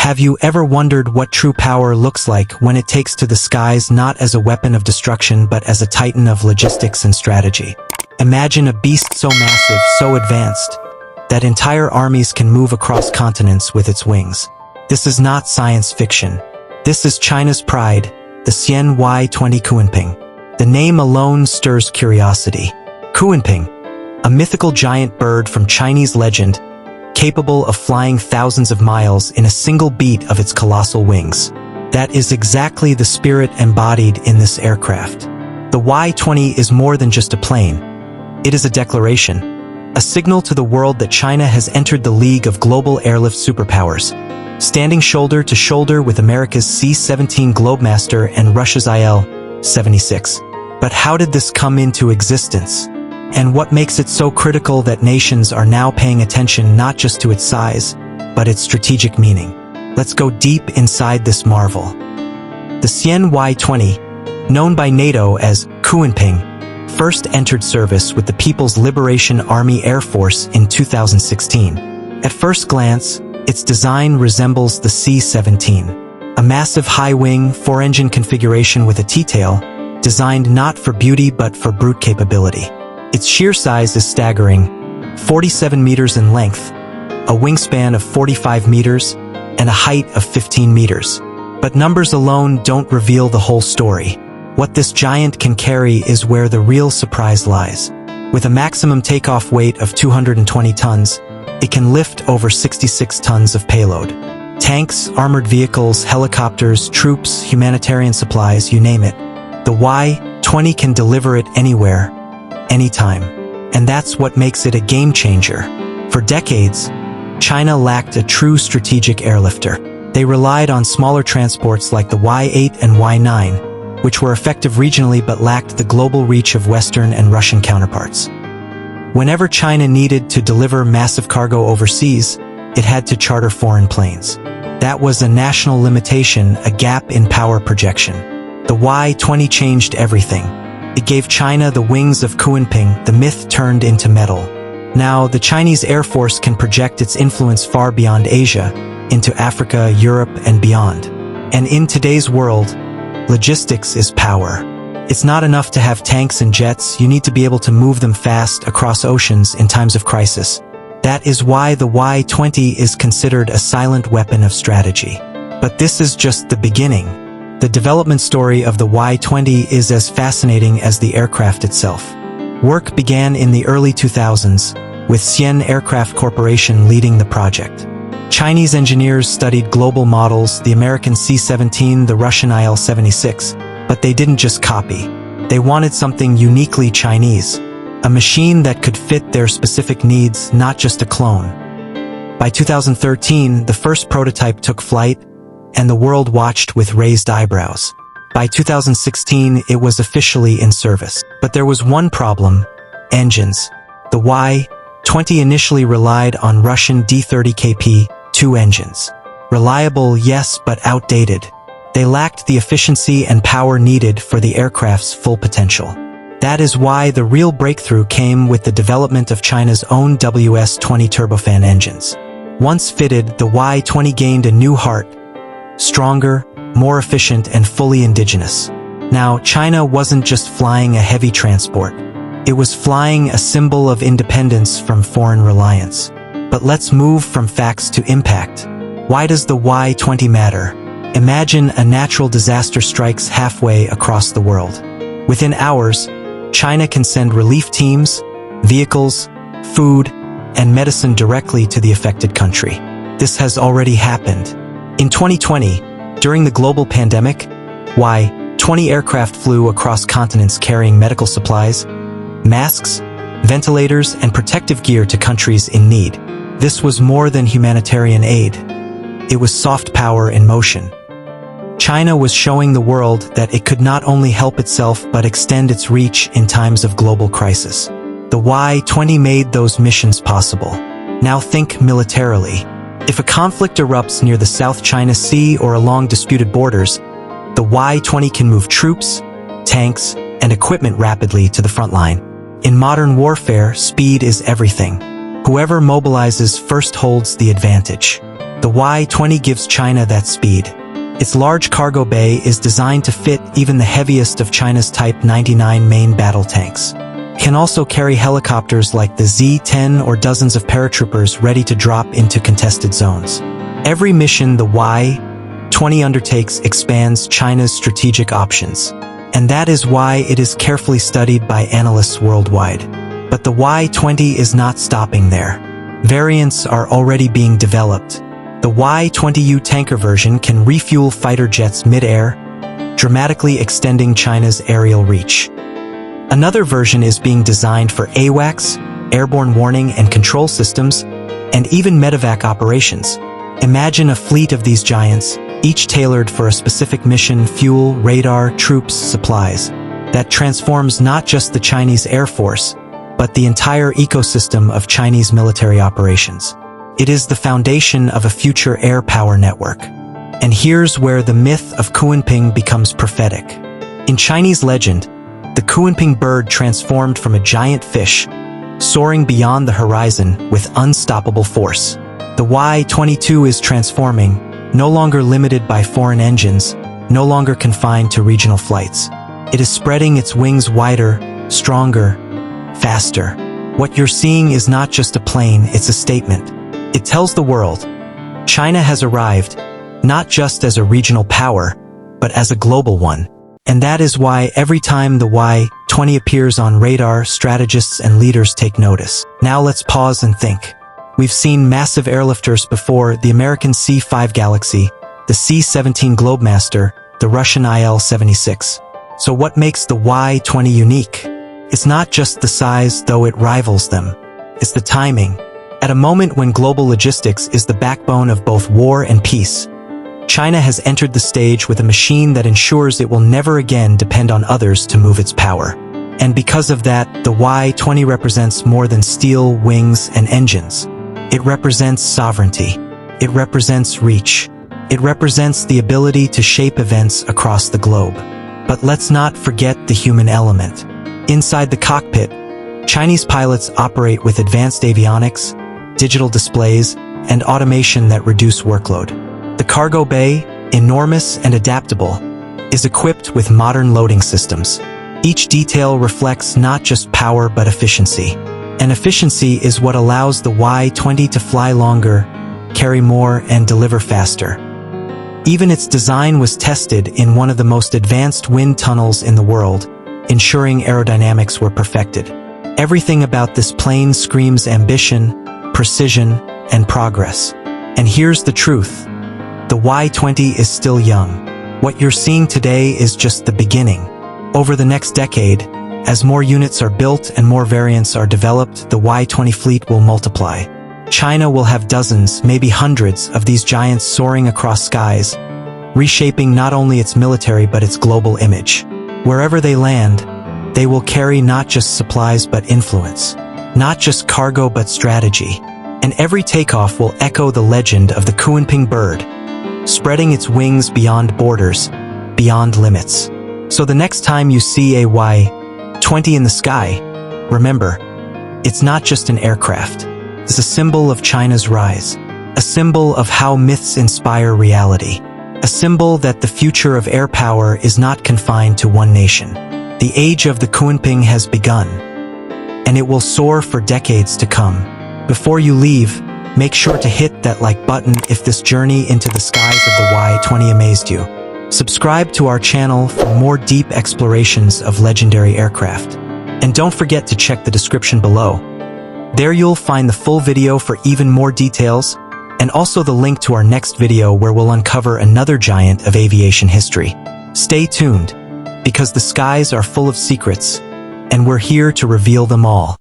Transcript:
Have you ever wondered what true power looks like when it takes to the skies not as a weapon of destruction but as a titan of logistics and strategy? Imagine a beast so massive, so advanced, that entire armies can move across continents with its wings. This is not science fiction. This is China's pride, the Xian Y-20 Kunpeng. The name alone stirs curiosity. Kunpeng, a mythical giant bird from Chinese legend, capable of flying thousands of miles in a single beat of its colossal wings. That is exactly the spirit embodied in this aircraft. The Y-20 is more than just a plane. It is a declaration, a signal to the world that China has entered the league of global airlift superpowers, standing shoulder to shoulder with America's C-17 Globemaster and Russia's Il-76. But how did this come into existence? And what makes it so critical that nations are now paying attention not just to its size, but its strategic meaning? Let's go deep inside this marvel. The Xian Y-20, known by NATO as Kunpeng, first entered service with the People's Liberation Army Air Force in 2016. At first glance, its design resembles the C-17, a massive high-wing, four-engine configuration with a T-tail, designed not for beauty but for brute capability. Its sheer size is staggering, 47 meters in length, a wingspan of 45 meters, and a height of 15 meters. But numbers alone don't reveal the whole story. What this giant can carry is where the real surprise lies. With a maximum takeoff weight of 220 tons, it can lift over 66 tons of payload. Tanks, armored vehicles, helicopters, troops, humanitarian supplies, you name it. The Y-20 can deliver it anywhere, anytime. And that's what makes it a game changer. For decades, China lacked a true strategic airlifter. They relied on smaller transports like the Y-8 and Y-9, which were effective regionally but lacked the global reach of Western and Russian counterparts. Whenever China needed to deliver massive cargo overseas, it had to charter foreign planes. That was a national limitation, a gap in power projection. The Y-20 changed everything. It gave China the wings of Kunpeng, the myth turned into metal. Now, the Chinese Air Force can project its influence far beyond Asia, into Africa, Europe, and beyond. And in today's world, logistics is power. It's not enough to have tanks and jets, you need to be able to move them fast across oceans in times of crisis. That is why the Y-20 is considered a silent weapon of strategy. But this is just the beginning. The development story of the Y-20 is as fascinating as the aircraft itself. Work began in the early 2000s, with Xian Aircraft Corporation leading the project. Chinese engineers studied global models, the American C-17, the Russian Il-76, but they didn't just copy. They wanted something uniquely Chinese, a machine that could fit their specific needs, not just a clone. By 2013, the first prototype took flight, and the world watched with raised eyebrows. By 2016, it was officially in service. But there was one problem: engines. The Y-20 initially relied on Russian D-30KP-2 engines. Reliable, yes, but outdated. They lacked the efficiency and power needed for the aircraft's full potential. That is why the real breakthrough came with the development of China's own WS-20 turbofan engines. Once fitted, the Y-20 gained a new heart: stronger, more efficient, and fully indigenous. Now, China wasn't just flying a heavy transport. It was flying a symbol of independence from foreign reliance. But let's move from facts to impact. Why does the Y-20 matter? Imagine a natural disaster strikes halfway across the world. Within hours, China can send relief teams, vehicles, food, and medicine directly to the affected country. This has already happened. In 2020, during the global pandemic, Y-20 aircraft flew across continents carrying medical supplies, masks, ventilators, and protective gear to countries in need. This was more than humanitarian aid. It was soft power in motion. China was showing the world that it could not only help itself but extend its reach in times of global crisis. The Y-20 made those missions possible. Now think militarily. If a conflict erupts near the South China Sea or along disputed borders, the Y-20 can move troops, tanks, and equipment rapidly to the front line. In modern warfare, speed is everything. Whoever mobilizes first holds the advantage. The Y-20 gives China that speed. Its large cargo bay is designed to fit even the heaviest of China's Type 99 main battle tanks. It can also carry helicopters like the Z-10 or dozens of paratroopers ready to drop into contested zones. Every mission the Y-20 undertakes expands China's strategic options. And that is why it is carefully studied by analysts worldwide. But the Y-20 is not stopping there. Variants are already being developed. The Y-20U tanker version can refuel fighter jets mid-air, dramatically extending China's aerial reach. Another version is being designed for AWACS, airborne warning and control systems, and even medevac operations. Imagine a fleet of these giants, each tailored for a specific mission: fuel, radar, troops, supplies, that transforms not just the Chinese Air Force, but the entire ecosystem of Chinese military operations. It is the foundation of a future air power network. And here's where the myth of Kunpeng becomes prophetic. In Chinese legend, the Kunpeng bird transformed from a giant fish, soaring beyond the horizon with unstoppable force. The Y-22 is transforming, no longer limited by foreign engines, no longer confined to regional flights. It is spreading its wings wider, stronger, faster. What you're seeing is not just a plane, it's a statement. It tells the world, China has arrived, not just as a regional power, but as a global one. And that is why every time the Y-20 appears on radar, strategists and leaders take notice. Now let's pause and think. We've seen massive airlifters before: the American C-5 Galaxy, the C-17 Globemaster, the Russian IL-76. So what makes the Y-20 unique? It's not just the size, though it rivals them. It's the timing. At a moment when global logistics is the backbone of both war and peace, China has entered the stage with a machine that ensures it will never again depend on others to move its power. And because of that, the Y-20 represents more than steel, wings, and engines. It represents sovereignty. It represents reach. It represents the ability to shape events across the globe. But let's not forget the human element. Inside the cockpit, Chinese pilots operate with advanced avionics, digital displays, and automation that reduce workload. The cargo bay, enormous and adaptable, is equipped with modern loading systems. Each detail reflects not just power but efficiency. And efficiency is what allows the Y-20 to fly longer, carry more, and deliver faster. Even its design was tested in one of the most advanced wind tunnels in the world, ensuring aerodynamics were perfected. Everything about this plane screams ambition, precision, and progress. And here's the truth. The Y-20 is still young. What you're seeing today is just the beginning. Over the next decade, as more units are built and more variants are developed, the Y-20 fleet will multiply. China will have dozens, maybe hundreds, of these giants soaring across skies, reshaping not only its military but its global image. Wherever they land, they will carry not just supplies but influence, not just cargo but strategy. And every takeoff will echo the legend of the Kunpeng bird, spreading its wings beyond borders, beyond limits. So the next time you see a Y-20 in the sky, remember, it's not just an aircraft. It's a symbol of China's rise, a symbol of how myths inspire reality, a symbol that the future of air power is not confined to one nation. The age of the Kunpeng has begun, and it will soar for decades to come. Before you leave, make sure to hit that like button if this journey into the skies of the Y-20 amazed you. Subscribe to our channel for more deep explorations of legendary aircraft. And don't forget to check the description below. There you'll find the full video for even more details, and also the link to our next video where we'll uncover another giant of aviation history. Stay tuned, because the skies are full of secrets, and we're here to reveal them all.